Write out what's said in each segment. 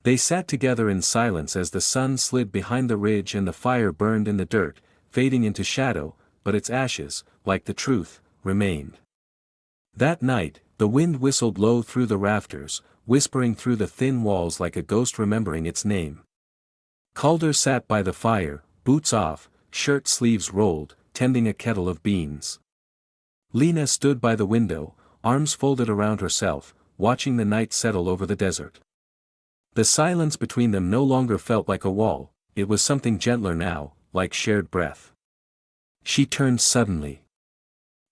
They sat together in silence as the sun slid behind the ridge and the fire burned in the dirt, fading into shadow, but its ashes, like the truth, remained. That night, the wind whistled low through the rafters, whispering through the thin walls like a ghost remembering its name. Calder sat by the fire, boots off, shirt sleeves rolled, tending a kettle of beans. Lena stood by the window, arms folded around herself, watching the night settle over the desert. The silence between them no longer felt like a wall, it was something gentler now, like shared breath. She turned suddenly.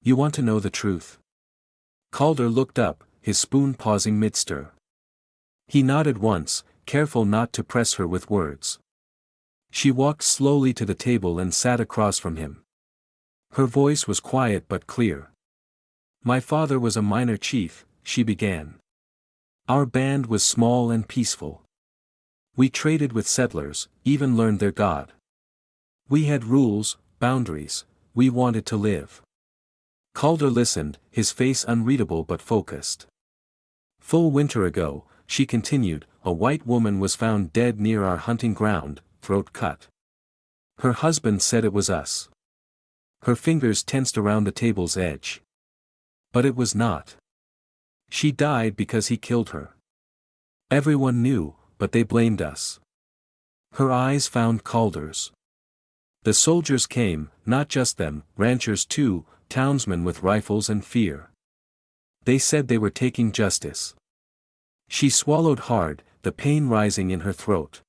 "You want to know the truth?" Calder looked up, his spoon pausing mid-stir. He nodded once, careful not to press her with words. She walked slowly to the table and sat across from him. Her voice was quiet but clear. "My father was a minor chief," she began. "Our band was small and peaceful. We traded with settlers, even learned their god. We had rules, boundaries, we wanted to live." Calder listened, his face unreadable but focused. "Full winter ago," she continued, "a white woman was found dead near our hunting ground, throat cut. Her husband said it was us." Her fingers tensed around the table's edge. "But it was not. She died because he killed her. Everyone knew, but they blamed us." Her eyes found Calder's. "The soldiers came, not just them, ranchers too, townsmen with rifles and fear. They said they were taking justice." She swallowed hard, the pain rising in her throat.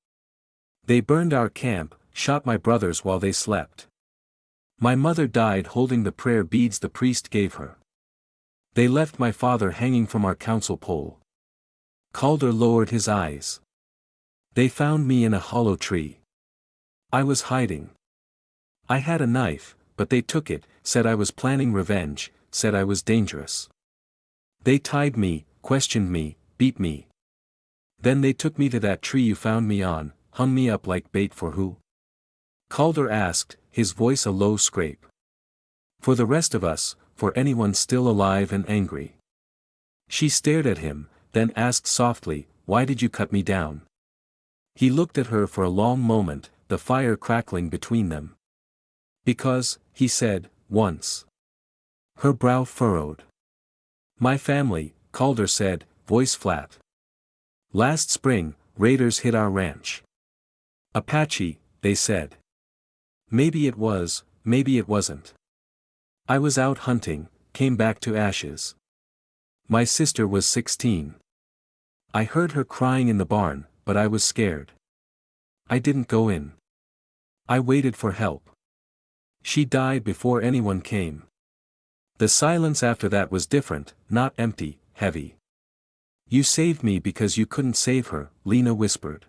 "They burned our camp, shot my brothers while they slept. My mother died holding the prayer beads the priest gave her. They left my father hanging from our council pole." Calder lowered his eyes. "They found me in a hollow tree. I was hiding. I had a knife, but they took it, said I was planning revenge, said I was dangerous. They tied me, questioned me, beat me. Then they took me to that tree you found me on, hung me up like bait for who?" Calder asked, his voice a low scrape. "For the rest of us, for anyone still alive and angry." She stared at him, then asked softly, "Why did you cut me down?" He looked at her for a long moment, the fire crackling between them. "Because," he said, once. Her brow furrowed. "My family," Calder said, voice flat. "Last spring, raiders hit our ranch. Apache, they said. Maybe it was, maybe it wasn't. I was out hunting, came back to ashes. My sister was 16. I heard her crying in the barn, but I was scared. I didn't go in. I waited for help. She died before anyone came." The silence after that was different, not empty, heavy. "You saved me because you couldn't save her," Lena whispered.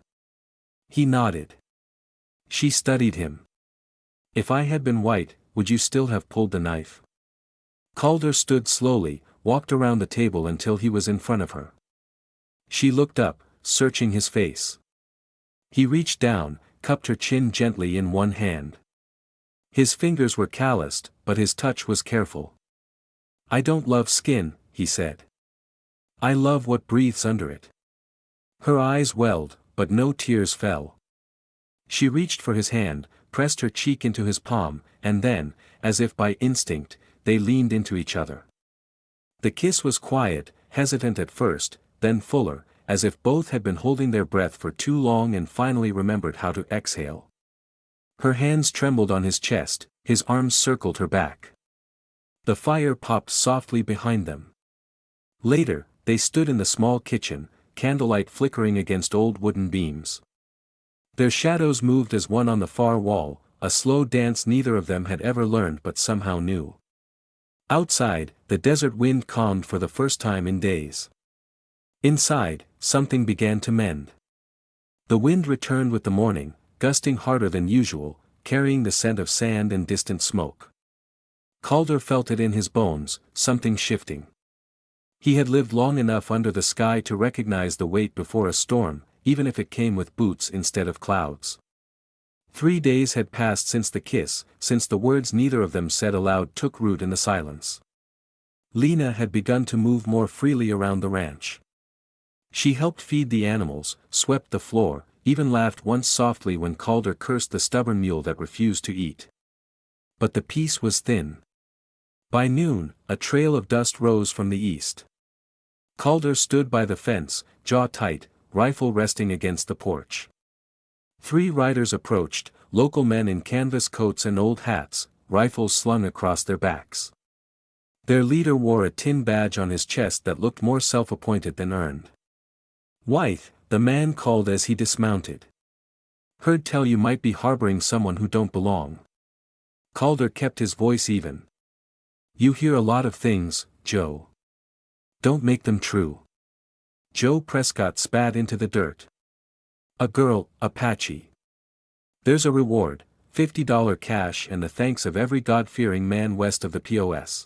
He nodded. She studied him. "If I had been white, would you still have pulled the knife?" Calder stood slowly, walked around the table until he was in front of her. She looked up, searching his face. He reached down, cupped her chin gently in one hand. His fingers were calloused, but his touch was careful. "I don't love skin," he said. "I love what breathes under it." Her eyes welled, but no tears fell. She reached for his hand, pressed her cheek into his palm, and then, as if by instinct, they leaned into each other. The kiss was quiet, hesitant at first, then fuller, as if both had been holding their breath for too long and finally remembered how to exhale. Her hands trembled on his chest, his arms circled her back. The fire popped softly behind them. Later, they stood in the small kitchen, candlelight flickering against old wooden beams. Their shadows moved as one on the far wall, a slow dance neither of them had ever learned but somehow knew. Outside, the desert wind calmed for the first time in days. Inside, something began to mend. The wind returned with the morning, gusting harder than usual, carrying the scent of sand and distant smoke. Calder felt it in his bones, something shifting. He had lived long enough under the sky to recognize the wait before a storm, even if it came with boots instead of clouds. 3 days had passed since the kiss, since the words neither of them said aloud took root in the silence. Lena had begun to move more freely around the ranch. She helped feed the animals, swept the floor, even laughed once softly when Calder cursed the stubborn mule that refused to eat. But the peace was thin. By noon, a trail of dust rose from the east. Calder stood by the fence, jaw tight, rifle resting against the porch. 3 riders approached, local men in canvas coats and old hats, rifles slung across their backs. Their leader wore a tin badge on his chest that looked more self-appointed than earned. "Wythe," the man called as he dismounted. "Heard tell you might be harboring someone who don't belong." Calder kept his voice even. "You hear a lot of things, Joe. Don't make them true." Joe Prescott spat into the dirt. "A girl, Apache. There's a reward, $50 cash and the thanks of every God-fearing man west of the POS.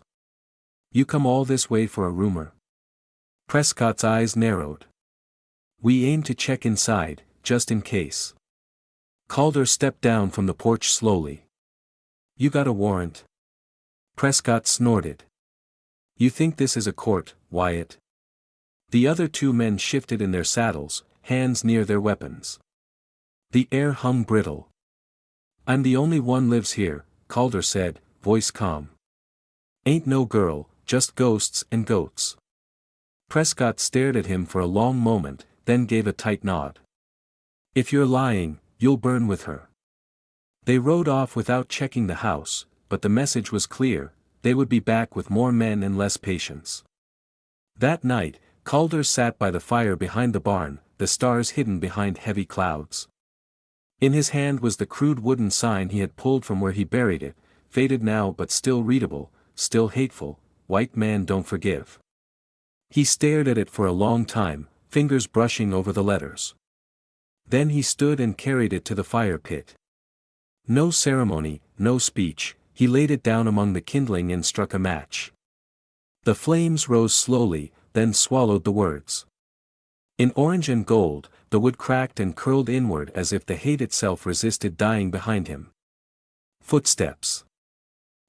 You come all this way for a rumor?" Prescott's eyes narrowed. "We aim to check inside, just in case." Calder stepped down from the porch slowly. "You got a warrant?" Prescott snorted. "You think this is a court, Wyatt?" The other 2 men shifted in their saddles, hands near their weapons. The air hung brittle. "I'm the only one lives here," Calder said, voice calm. "Ain't no girl, just ghosts and goats." Prescott stared at him for a long moment, then gave a tight nod. "If you're lying, you'll burn with her." They rode off without checking the house, but the message was clear: they would be back with more men and less patience. That night, Calder sat by the fire behind the barn, the stars hidden behind heavy clouds. In his hand was the crude wooden sign he had pulled from where he buried it, faded now but still readable, still hateful: "White man don't forgive." He stared at it for a long time, fingers brushing over the letters. Then he stood and carried it to the fire pit. No ceremony, no speech, he laid it down among the kindling and struck a match. The flames rose slowly, then swallowed the words. In orange and gold, the wood cracked and curled inward as if the hate itself resisted dying behind him. Footsteps.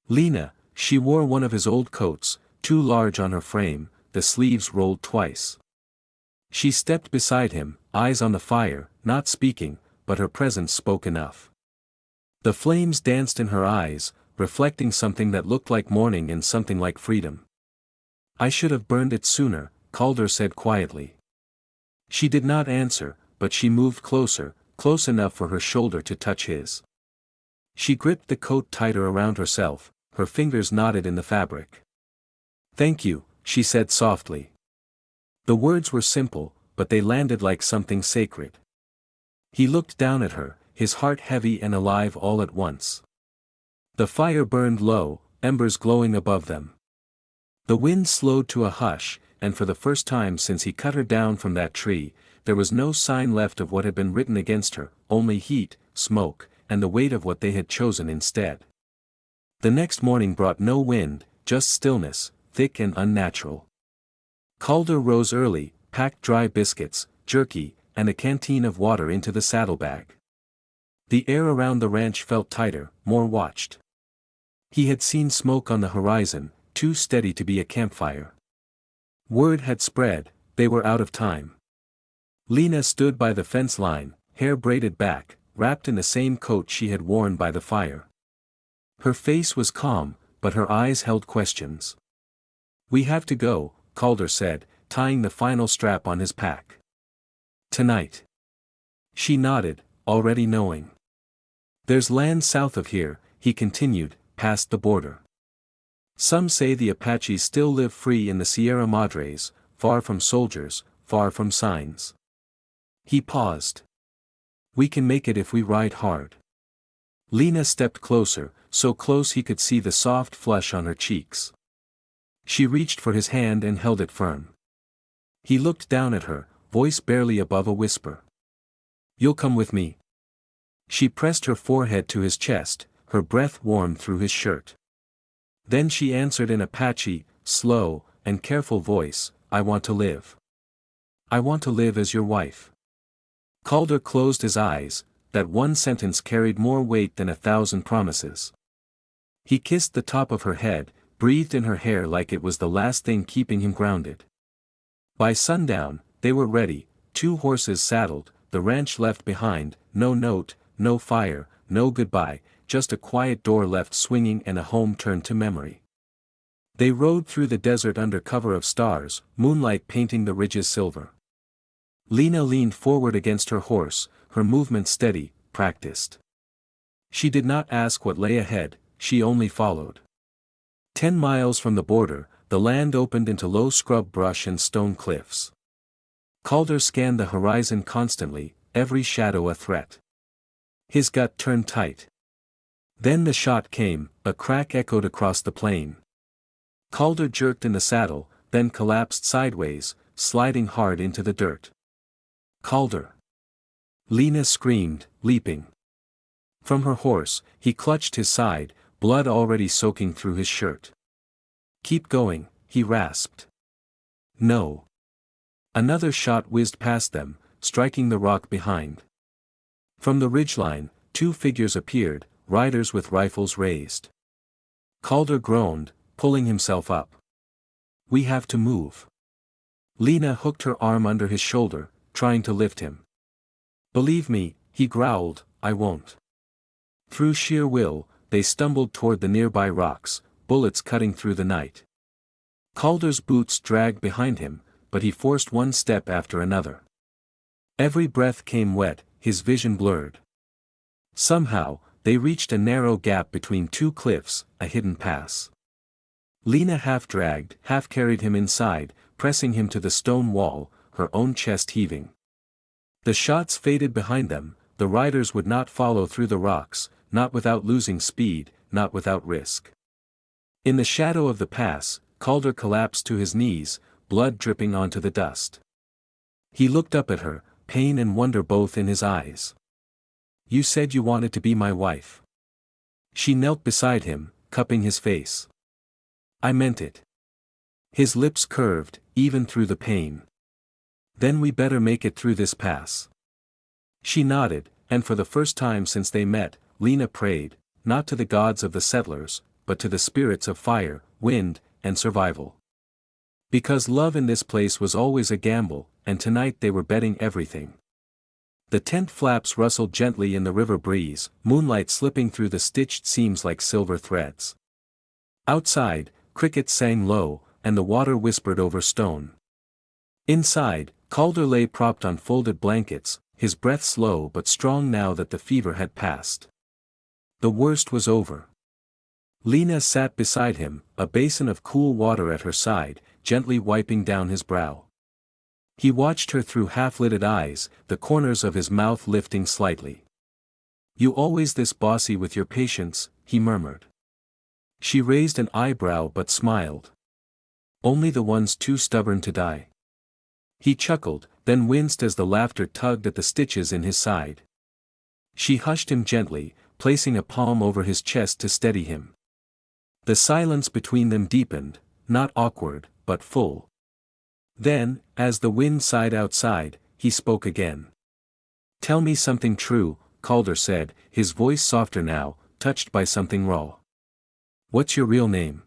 Lena, she wore one of his old coats, too large on her frame, the sleeves rolled twice. She stepped beside him, eyes on the fire, not speaking, but her presence spoke enough. The flames danced in her eyes, reflecting something that looked like mourning and something like freedom. "I should have burned it sooner," Calder said quietly. She did not answer, but she moved closer, close enough for her shoulder to touch his. She gripped the coat tighter around herself, her fingers knotted in the fabric. "Thank you," she said softly. The words were simple, but they landed like something sacred. He looked down at her, his heart heavy and alive all at once. The fire burned low, embers glowing above them. The wind slowed to a hush, and for the first time since he cut her down from that tree, there was no sign left of what had been written against her, only heat, smoke, and the weight of what they had chosen instead. The next morning brought no wind, just stillness, thick and unnatural. Calder rose early, packed dry biscuits, jerky, and a canteen of water into the saddlebag. The air around the ranch felt tighter, more watched. He had seen smoke on the horizon, too steady to be a campfire. Word had spread, they were out of time. Lena stood by the fence line, hair braided back, wrapped in the same coat she had worn by the fire. Her face was calm, but her eyes held questions. "We have to go," Calder said, tying the final strap on his pack. "Tonight." She nodded, already knowing. "There's land south of here," he continued, past the border. "Some say the Apaches still live free in the Sierra Madres, far from soldiers, far from signs." He paused. "We can make it if we ride hard." Lena stepped closer, so close he could see the soft flush on her cheeks. She reached for his hand and held it firm. He looked down at her, voice barely above a whisper. "You'll come with me?" She pressed her forehead to his chest, her breath warm through his shirt. Then she answered in Apache, slow and careful voice, "I want to live. I want to live as your wife." Calder closed his eyes, that one sentence carried more weight than 1,000 promises. He kissed the top of her head, breathed in her hair like it was the last thing keeping him grounded. By sundown, they were ready, 2 horses saddled, the ranch left behind, no note, no fire, no goodbye, just a quiet door left swinging and a home turned to memory. They rode through the desert under cover of stars, moonlight painting the ridges silver. Lena leaned forward against her horse, her movement steady, practiced. She did not ask what lay ahead, she only followed. 10 miles from the border, the land opened into low scrub brush and stone cliffs. Calder scanned the horizon constantly, every shadow a threat. His gut turned tight. Then the shot came, a crack echoed across the plain. Calder jerked in the saddle, then collapsed sideways, sliding hard into the dirt. Calder! Lena screamed, leaping. From her horse, he clutched his side, blood already soaking through his shirt. Keep going, he rasped. No. Another shot whizzed past them, striking the rock behind. From the ridgeline, 2 figures appeared, riders with rifles raised. Calder groaned, pulling himself up. We have to move. Lena hooked her arm under his shoulder, trying to lift him. Believe me, he growled, I won't. Through sheer will, they stumbled toward the nearby rocks, bullets cutting through the night. Calder's boots dragged behind him, but he forced one step after another. Every breath came wet, his vision blurred. Somehow, they reached a narrow gap between 2 cliffs, a hidden pass. Lena half dragged, half carried him inside, pressing him to the stone wall, her own chest heaving. The shots faded behind them, the riders would not follow through the rocks, not without losing speed, not without risk. In the shadow of the pass, Calder collapsed to his knees, blood dripping onto the dust. He looked up at her, pain and wonder both in his eyes. You said you wanted to be my wife. She knelt beside him, cupping his face. I meant it. His lips curved, even through the pain. Then we better make it through this pass. She nodded, and for the first time since they met, Lena prayed, not to the gods of the settlers, but to the spirits of fire, wind, and survival. Because love in this place was always a gamble, and tonight they were betting everything. The tent flaps rustled gently in the river breeze, moonlight slipping through the stitched seams like silver threads. Outside, crickets sang low, and the water whispered over stone. Inside, Calder lay propped on folded blankets, his breath slow but strong now that the fever had passed. The worst was over. Lena sat beside him, a basin of cool water at her side, gently wiping down his brow. He watched her through half-lidded eyes, the corners of his mouth lifting slightly. You always this bossy with your patience, he murmured. She raised an eyebrow but smiled. Only the ones too stubborn to die. He chuckled, then winced as the laughter tugged at the stitches in his side. She hushed him gently, placing a palm over his chest to steady him. The silence between them deepened, not awkward, but full. Then, as the wind sighed outside, he spoke again. Tell me something true, Calder said, his voice softer now, touched by something raw. What's your real name?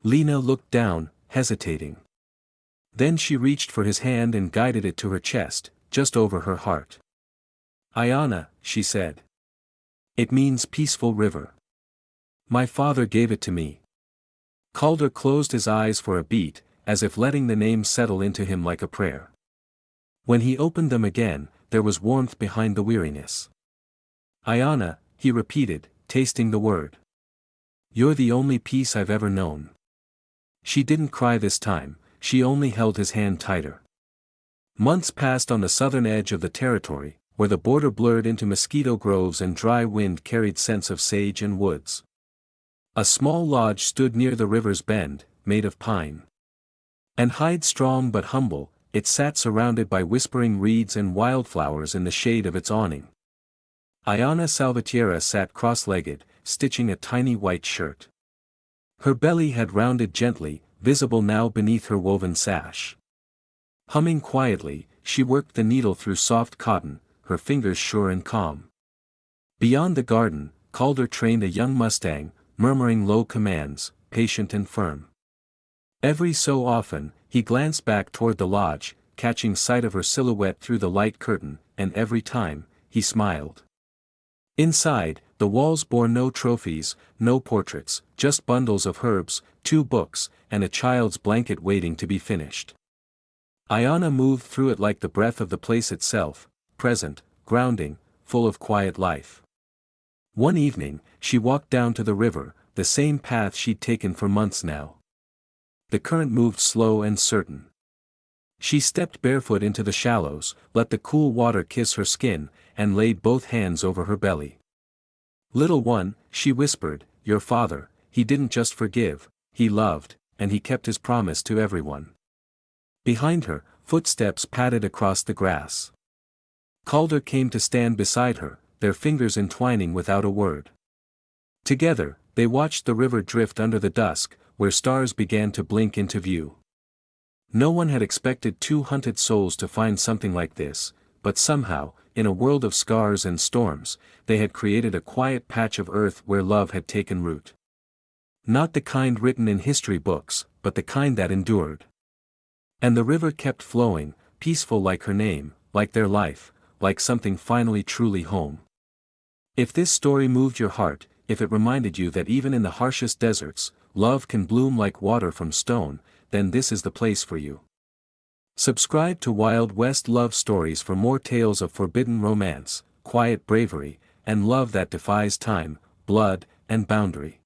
Lena looked down, hesitating. Then she reached for his hand and guided it to her chest, just over her heart. Ayana, she said. It means peaceful river. My father gave it to me. Calder closed his eyes for a beat, as if letting the name settle into him like a prayer. When he opened them again, there was warmth behind the weariness. Ayana, he repeated, tasting the word. You're the only peace I've ever known. She didn't cry this time, she only held his hand tighter. Months passed on the southern edge of the territory, where the border blurred into mosquito groves and dry wind carried scents of sage and woods. A small lodge stood near the river's bend, made of pine. And hide strong but humble, it sat surrounded by whispering reeds and wildflowers in the shade of its awning. Ayana Salvatierra sat cross-legged, stitching a tiny white shirt. Her belly had rounded gently, visible now beneath her woven sash. Humming quietly, she worked the needle through soft cotton, her fingers sure and calm. Beyond the garden, Calder trained a young mustang, murmuring low commands, patient and firm. Every so often, he glanced back toward the lodge, catching sight of her silhouette through the light curtain, and every time, he smiled. Inside, the walls bore no trophies, no portraits, just bundles of herbs, 2 books, and a child's blanket waiting to be finished. Ayana moved through it like the breath of the place itself, present, grounding, full of quiet life. One evening, she walked down to the river, the same path she'd taken for months now. The current moved slow and certain. She stepped barefoot into the shallows, let the cool water kiss her skin, and laid both hands over her belly. "Little one," she whispered, "your father, he didn't just forgive, he loved, and he kept his promise to everyone." Behind her, footsteps padded across the grass. Calder came to stand beside her, their fingers entwining without a word. Together, they watched the river drift under the dusk, where stars began to blink into view. No one had expected 2 hunted souls to find something like this, but somehow, in a world of scars and storms, they had created a quiet patch of earth where love had taken root. Not the kind written in history books, but the kind that endured. And the river kept flowing, peaceful like her name, like their life, like something finally truly home. If this story moved your heart, if it reminded you that even in the harshest deserts, love can bloom like water from stone, then this is the place for you. Subscribe to Wild West Love Stories for more tales of forbidden romance, quiet bravery, and love that defies time, blood, and boundary.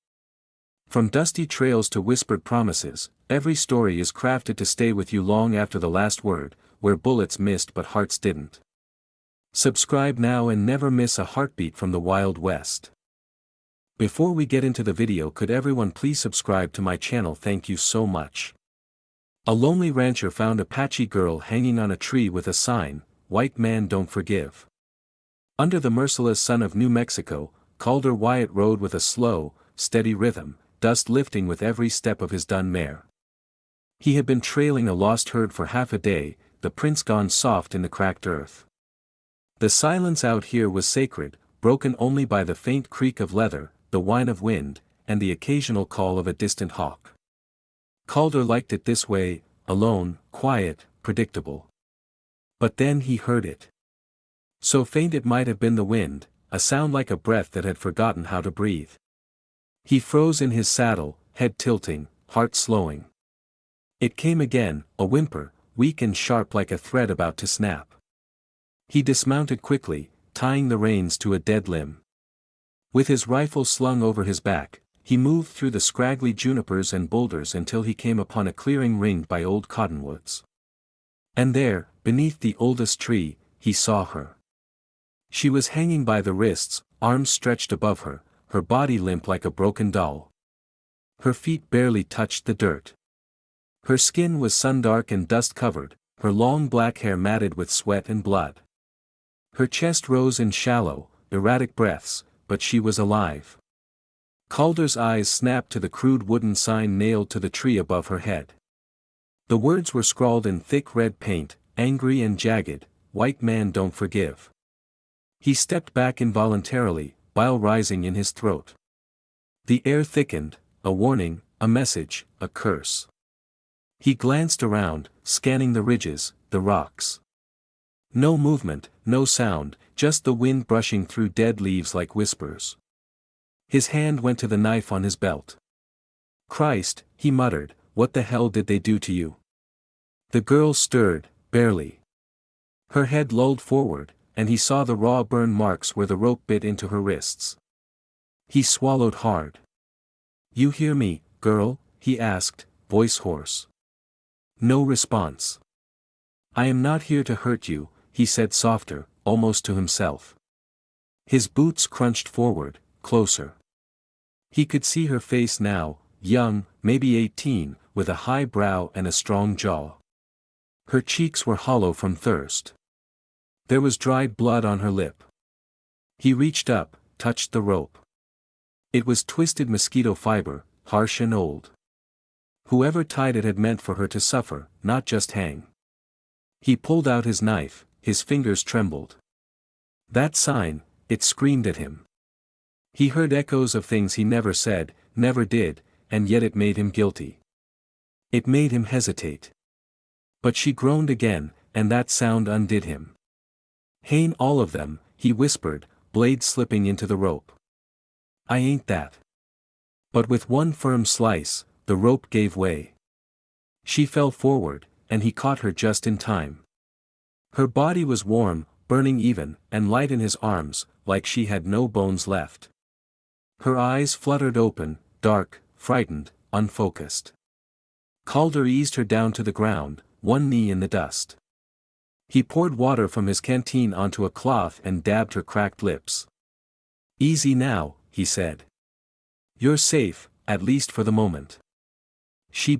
From dusty trails to whispered promises, every story is crafted to stay with you long after the last word, where bullets missed but hearts didn't. Subscribe now and never miss a heartbeat from the Wild West. Before we get into the video, could everyone please subscribe to my channel? Thank you so much. A lonely rancher found Apache girl hanging on a tree with a sign, "White man don't forgive." Under the merciless sun of New Mexico, Calder Wyatt rode with a slow, steady rhythm, dust lifting with every step of his dun mare. He had been trailing a lost herd for half a day, the prints gone soft in the cracked earth. The silence out here was sacred, broken only by the faint creak of leather, the whine of wind, and the occasional call of a distant hawk. Calder liked it this way, alone, quiet, predictable. But then he heard it. So faint it might have been the wind, a sound like a breath that had forgotten how to breathe. He froze in his saddle, head tilting, heart slowing. It came again, a whimper, weak and sharp like a thread about to snap. He dismounted quickly, tying the reins to a dead limb. With his rifle slung over his back, he moved through the scraggly junipers and boulders until he came upon a clearing ringed by old cottonwoods. And there, beneath the oldest tree, he saw her. She was hanging by the wrists, arms stretched above her, her body limp like a broken doll. Her feet barely touched the dirt. Her skin was sun-dark and dust-covered, her long black hair matted with sweat and blood. Her chest rose in shallow, erratic breaths, but she was alive. Calder's eyes snapped to the crude wooden sign nailed to the tree above her head. The words were scrawled in thick red paint, angry and jagged, "White man don't forgive." He stepped back involuntarily, bile rising in his throat. The air thickened, a warning, a message, a curse. He glanced around, scanning the ridges, the rocks. No movement, no sound, just the wind brushing through dead leaves like whispers. His hand went to the knife on his belt. "Christ," he muttered, "what the hell did they do to you?" The girl stirred, barely. Her head lolled forward, and he saw the raw burn marks where the rope bit into her wrists. He swallowed hard. "You hear me, girl?" he asked, voice hoarse. No response. "I am not here to hurt you," he said softer, almost to himself. His boots crunched forward, closer. He could see her face now, young, maybe 18, with a high brow and a strong jaw. Her cheeks were hollow from thirst. There was dried blood on her lip. He reached up, touched the rope. It was twisted mosquito fiber, harsh and old. Whoever tied it had meant for her to suffer, not just hang. He pulled out his knife, his fingers trembled. That sign, it screamed at him. He heard echoes of things he never said, never did, and yet it made him guilty. It made him hesitate. But she groaned again, and that sound undid him. "Hain all of them," he whispered, blade slipping into the rope. "I ain't that." But with one firm slice, the rope gave way. She fell forward, and he caught her just in time. Her body was warm, burning even, and light in his arms, like she had no bones left. Her eyes fluttered open, dark, frightened, unfocused. Calder eased her down to the ground, one knee in the dust. He poured water from his canteen onto a cloth and dabbed her cracked lips. "Easy now," he said. "You're safe, at least for the moment." She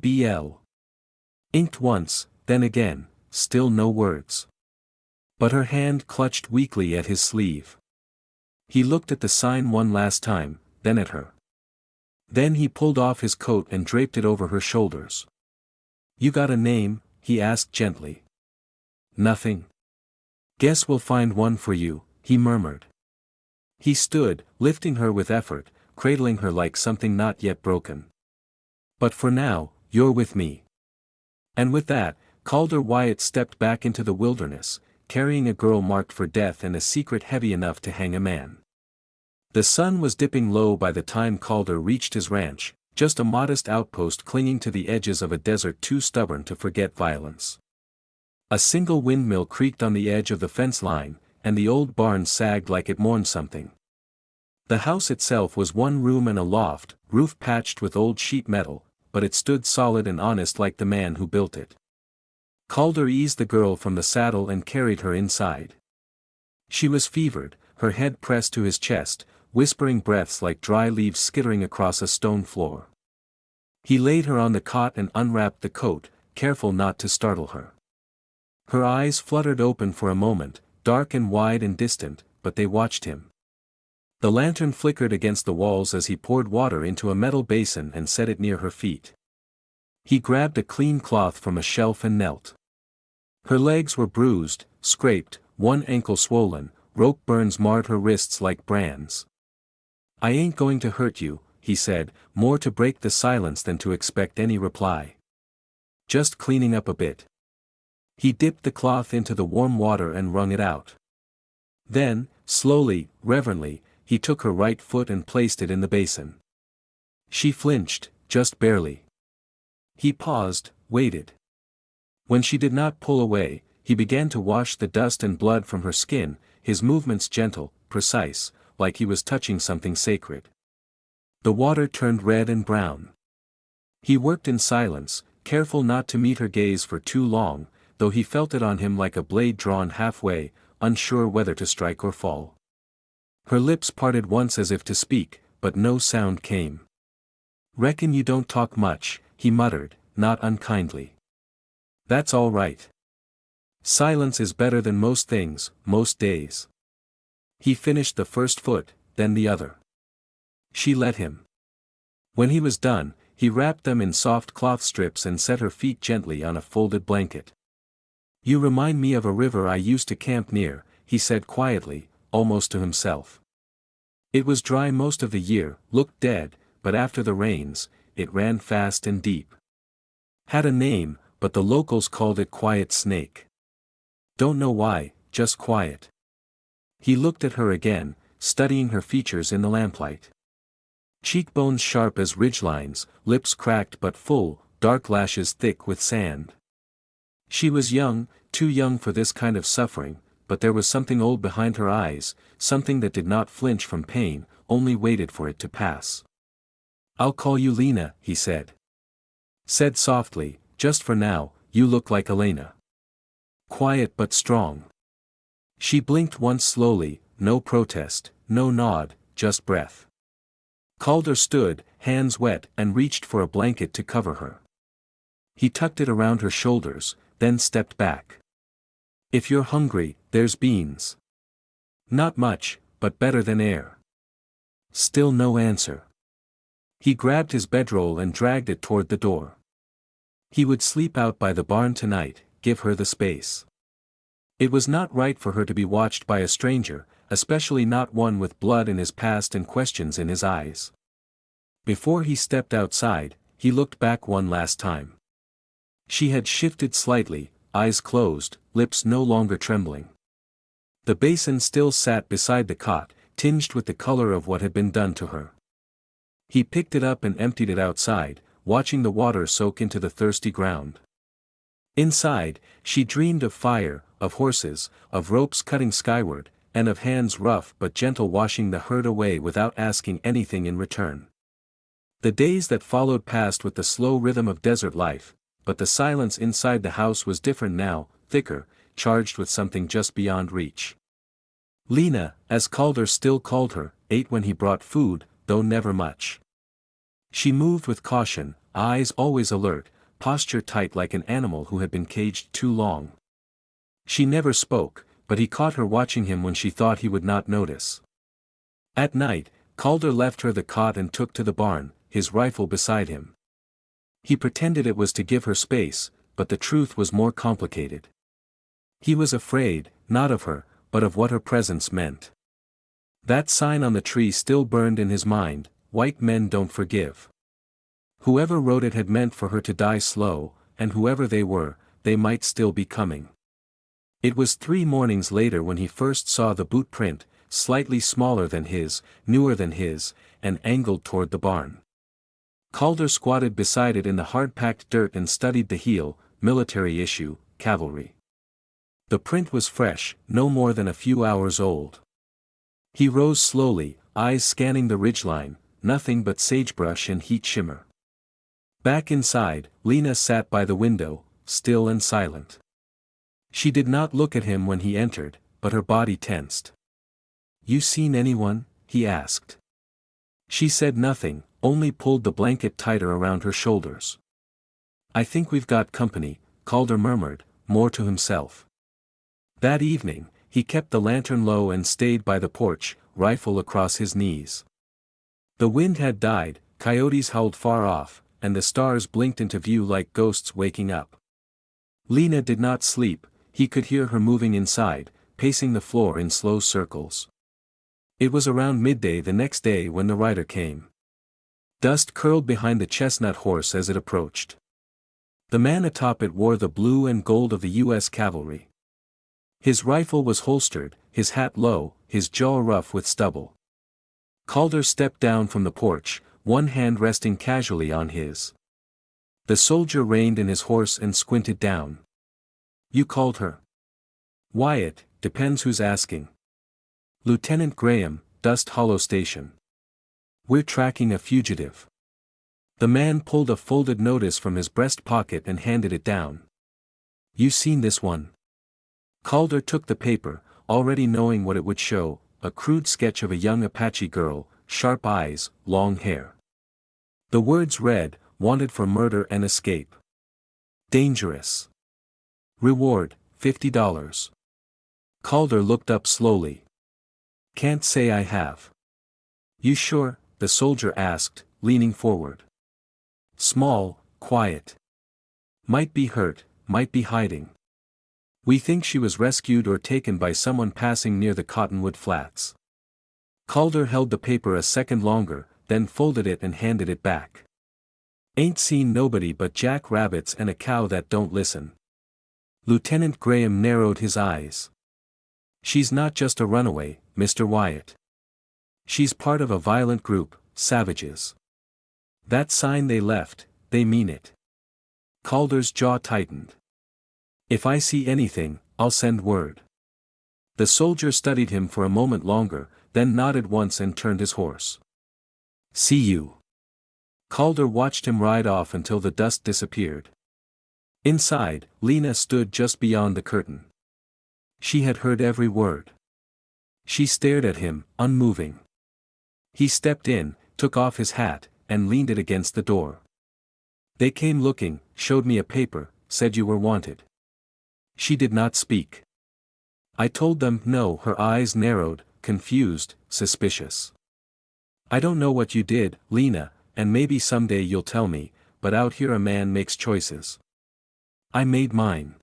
inked once, then again, still no words. But her hand clutched weakly at his sleeve. He looked at the sign one last time, then at her. Then he pulled off his coat and draped it over her shoulders. "You got a name?" he asked gently. "Nothing. Guess we'll find one for you," he murmured. He stood, lifting her with effort, cradling her like something not yet broken. "But for now, you're with me." And with that, Calder Wyatt stepped back into the wilderness, carrying a girl marked for death and a secret heavy enough to hang a man. The sun was dipping low by the time Calder reached his ranch, just a modest outpost clinging to the edges of a desert too stubborn to forget violence. A single windmill creaked on the edge of the fence line, and the old barn sagged like it mourned something. The house itself was one room and a loft, roof patched with old sheet metal, but it stood solid and honest like the man who built it. Calder eased the girl from the saddle and carried her inside. She was fevered, her head pressed to his chest, whispering breaths like dry leaves skittering across a stone floor. He laid her on the cot and unwrapped the coat, careful not to startle her. Her eyes fluttered open for a moment, dark and wide and distant, but they watched him. The lantern flickered against the walls as he poured water into a metal basin and set it near her feet. He grabbed a clean cloth from a shelf and knelt. Her legs were bruised, scraped, one ankle swollen, rope burns marred her wrists like brands. "I ain't going to hurt you," he said, more to break the silence than to expect any reply. "Just cleaning up a bit." He dipped the cloth into the warm water and wrung it out. Then, slowly, reverently, he took her right foot and placed it in the basin. She flinched, just barely. He paused, waited. When she did not pull away, he began to wash the dust and blood from her skin, his movements gentle, precise, like he was touching something sacred. The water turned red and brown. He worked in silence, careful not to meet her gaze for too long, though he felt it on him like a blade drawn halfway, unsure whether to strike or fall. Her lips parted once as if to speak, but no sound came. "Reckon you don't talk much," he muttered, not unkindly. "That's all right. Silence is better than most things, most days." He finished the first foot, then the other. She let him. When he was done, he wrapped them in soft cloth strips and set her feet gently on a folded blanket. "You remind me of a river I used to camp near," he said quietly, almost to himself. It was dry most of the year, looked dead, but after the rains, it ran fast and deep. Had a name, but the locals called it Quiet Snake. Don't know why, just quiet. He looked at her again, studying her features in the lamplight. Cheekbones sharp as ridgelines, lips cracked but full, dark lashes thick with sand. She was young, too young for this kind of suffering, but there was something old behind her eyes, something that did not flinch from pain, only waited for it to pass. "I'll call you Lena," he said. Said softly, "Just for now, you look like Elena. Quiet but strong." She blinked once slowly, no protest, no nod, just breath. Calder stood, hands wet, and reached for a blanket to cover her. He tucked it around her shoulders, then stepped back. "If you're hungry, there's beans." "Not much, but better than air." Still no answer. He grabbed his bedroll and dragged it toward the door. He would sleep out by the barn tonight, give her the space. It was not right for her to be watched by a stranger, especially not one with blood in his past and questions in his eyes. Before he stepped outside, he looked back one last time. She had shifted slightly, eyes closed, lips no longer trembling. The basin still sat beside the cot, tinged with the color of what had been done to her. He picked it up and emptied it outside, watching the water soak into the thirsty ground. Inside, she dreamed of fire, of horses, of ropes cutting skyward, and of hands rough but gentle washing the hurt away without asking anything in return. The days that followed passed with the slow rhythm of desert life, but the silence inside the house was different now, thicker, charged with something just beyond reach. Lena, as Calder still called her, ate when he brought food, though never much. She moved with caution, eyes always alert, posture tight like an animal who had been caged too long. She never spoke, but he caught her watching him when she thought he would not notice. At night, Calder left her the cot and took to the barn, his rifle beside him. He pretended it was to give her space, but the truth was more complicated. He was afraid, not of her, but of what her presence meant. That sign on the tree still burned in his mind, "White men don't forgive." Whoever wrote it had meant for her to die slow, and whoever they were, they might still be coming. It was 3 mornings later when he first saw the boot print, slightly smaller than his, newer than his, and angled toward the barn. Calder squatted beside it in the hard-packed dirt and studied the heel, military issue, cavalry. The print was fresh, no more than a few hours old. He rose slowly, eyes scanning the ridgeline, nothing but sagebrush and heat shimmer. Back inside, Lena sat by the window, still and silent. She did not look at him when he entered, but her body tensed. "You seen anyone?" he asked. She said nothing, only pulled the blanket tighter around her shoulders. "I think we've got company," Calder murmured, more to himself. That evening, he kept the lantern low and stayed by the porch, rifle across his knees. The wind had died, coyotes howled far off, and the stars blinked into view like ghosts waking up. Lena did not sleep, he could hear her moving inside, pacing the floor in slow circles. It was around midday the next day when the rider came. Dust curled behind the chestnut horse as it approached. The man atop it wore the blue and gold of the U.S. Cavalry. His rifle was holstered, his hat low, his jaw rough with stubble. Calder stepped down from the porch, one hand resting casually on his. The soldier reined in his horse and squinted down. "You called her?" "Wyatt, depends who's asking." "Lieutenant Graham, Dust Hollow Station. We're tracking a fugitive." The man pulled a folded notice from his breast pocket and handed it down. "You seen this one?" Calder took the paper, already knowing what it would show, a crude sketch of a young Apache girl, sharp eyes, long hair. The words read, "Wanted for murder and escape. Dangerous. Reward, $50. Calder looked up slowly. "Can't say I have." "You sure?" the soldier asked, leaning forward. "Small, quiet. Might be hurt, might be hiding. We think she was rescued or taken by someone passing near the Cottonwood Flats." Calder held the paper a second longer, then folded it and handed it back. "Ain't seen nobody but jack rabbits and a cow that don't listen." Lieutenant Graham narrowed his eyes. "She's not just a runaway, Mr. Wyatt. She's part of a violent group, savages. That sign they left, they mean it." Calder's jaw tightened. "If I see anything, I'll send word." The soldier studied him for a moment longer, then nodded once and turned his horse. "See you." Calder watched him ride off until the dust disappeared. Inside, Lena stood just beyond the curtain. She had heard every word. She stared at him, unmoving. He stepped in, took off his hat, and leaned it against the door. "They came looking, showed me a paper, said you were wanted." She did not speak. "I told them no." Her eyes narrowed, confused, suspicious. "I don't know what you did, Lena, and maybe someday you'll tell me, but out here a man makes choices. I made mine."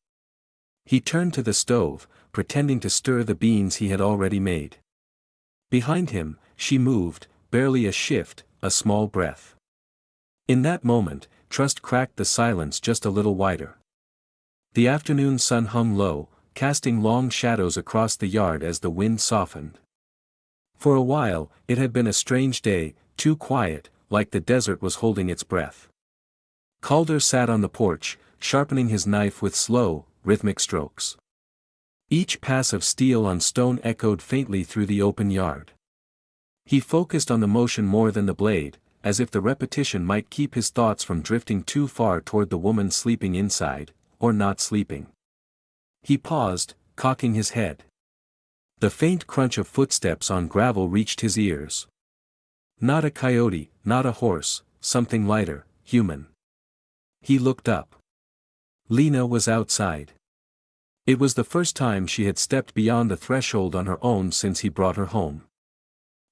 He turned to the stove, pretending to stir the beans he had already made. Behind him, she moved, barely a shift, a small breath. In that moment, trust cracked the silence just a little wider. The afternoon sun hung low, casting long shadows across the yard as the wind softened. For a while, it had been a strange day, too quiet, like the desert was holding its breath. Calder sat on the porch, sharpening his knife with slow, rhythmic strokes. Each pass of steel on stone echoed faintly through the open yard. He focused on the motion more than the blade, as if the repetition might keep his thoughts from drifting too far toward the woman sleeping inside, or not sleeping. He paused, cocking his head. The faint crunch of footsteps on gravel reached his ears. Not a coyote, not a horse, something lighter, human. He looked up. Lena was outside. It was the first time she had stepped beyond the threshold on her own since he brought her home.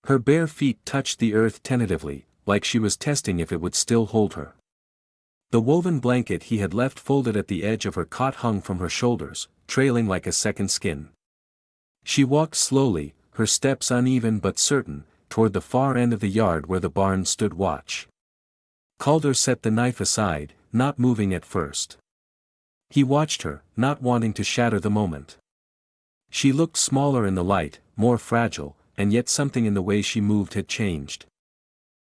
Her bare feet touched the earth tentatively, like she was testing if it would still hold her. The woven blanket he had left folded at the edge of her cot hung from her shoulders, trailing like a second skin. She walked slowly, her steps uneven but certain, toward the far end of the yard where the barn stood watch. Calder set the knife aside, not moving at first. He watched her, not wanting to shatter the moment. She looked smaller in the light, more fragile, and yet something in the way she moved had changed.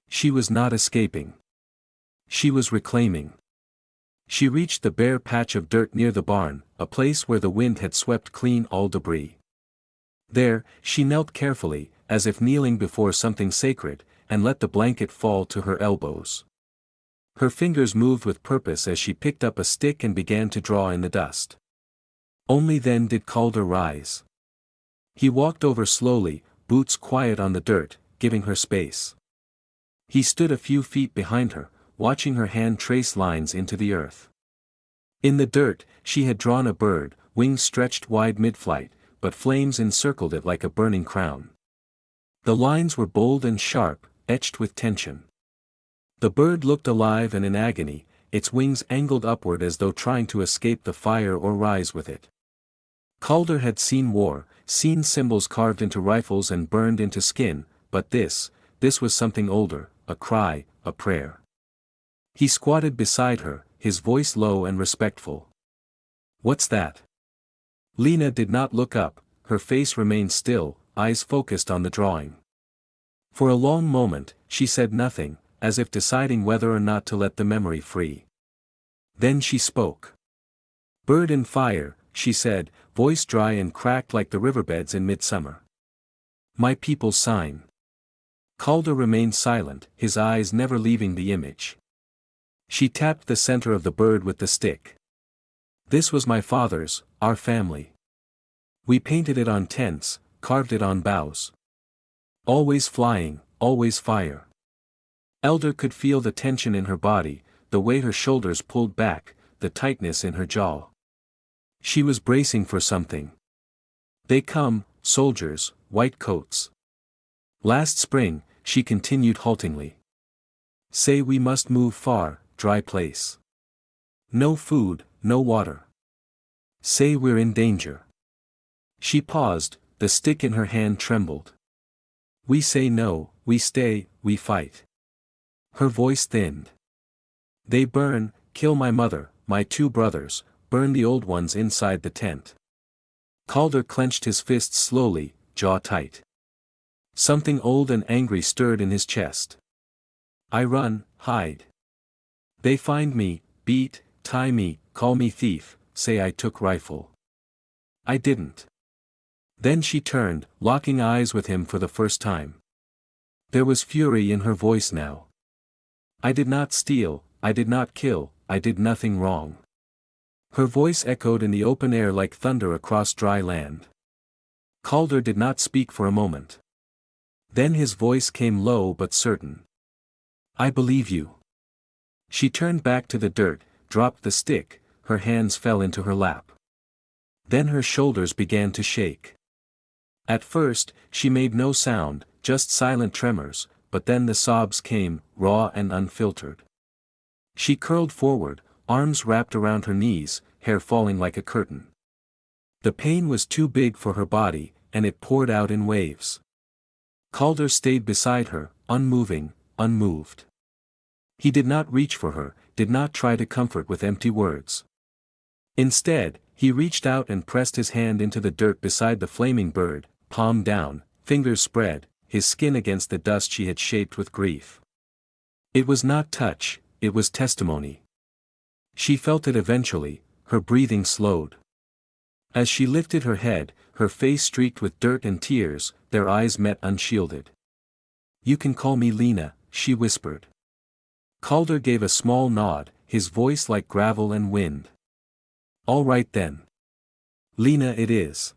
She was not escaping. She was reclaiming. She reached the bare patch of dirt near the barn, a place where the wind had swept clean all debris. There, she knelt carefully, as if kneeling before something sacred, and let the blanket fall to her elbows. Her fingers moved with purpose as she picked up a stick and began to draw in the dust. Only then did Calder rise. He walked over slowly, boots quiet on the dirt, giving her space. He stood a few feet behind her, watching her hand trace lines into the earth. In the dirt, she had drawn a bird, wings stretched wide mid-flight, but flames encircled it like a burning crown. The lines were bold and sharp, etched with tension. The bird looked alive and in agony, its wings angled upward as though trying to escape the fire or rise with it. Calder had seen war, seen symbols carved into rifles and burned into skin, but this was something older, a cry, a prayer. He squatted beside her, his voice low and respectful. "What's that?" Lena did not look up, her face remained still, eyes focused on the drawing. For a long moment, she said nothing, as if deciding whether or not to let the memory free. Then she spoke. "Bird in fire," she said, voice dry and cracked like the riverbeds in midsummer. "My people's sign." Calder remained silent, his eyes never leaving the image. She tapped the center of the bird with the stick. "This was my father's, our family. We painted it on tents, carved it on boughs. Always flying, always fire." Elder could feel the tension in her body, the way her shoulders pulled back, the tightness in her jaw. She was bracing for something. "They come, soldiers, white coats. Last spring," she continued haltingly. "Say we must move far, dry place. No food, no water. Say we're in danger." She paused, the stick in her hand trembled. "We say no, we stay, we fight." Her voice thinned. "They burn, kill my mother, my 2 brothers, burn the old ones inside the tent." Calder clenched his fists slowly, jaw tight. Something old and angry stirred in his chest. "I run, hide. They find me, beat, tie me, call me thief, say I took rifle. I didn't." Then she turned, locking eyes with him for the first time. There was fury in her voice now. "I did not steal, I did not kill, I did nothing wrong." Her voice echoed in the open air like thunder across dry land. Calder did not speak for a moment. Then his voice came low but certain. "I believe you." She turned back to the dirt, dropped the stick, her hands fell into her lap. Then her shoulders began to shake. At first, she made no sound, just silent tremors, but then the sobs came, raw and unfiltered. She curled forward, arms wrapped around her knees, hair falling like a curtain. The pain was too big for her body, and it poured out in waves. Calder stayed beside her, unmoving, unmoved. He did not reach for her, did not try to comfort with empty words. Instead, he reached out and pressed his hand into the dirt beside the flaming bird, palm down, fingers spread, his skin against the dust she had shaped with grief. It was not touch, it was testimony. She felt it eventually, her breathing slowed. As she lifted her head, her face streaked with dirt and tears, their eyes met unshielded. "You can call me Lena," she whispered. Calder gave a small nod, his voice like gravel and wind. "All right then. Lena it is."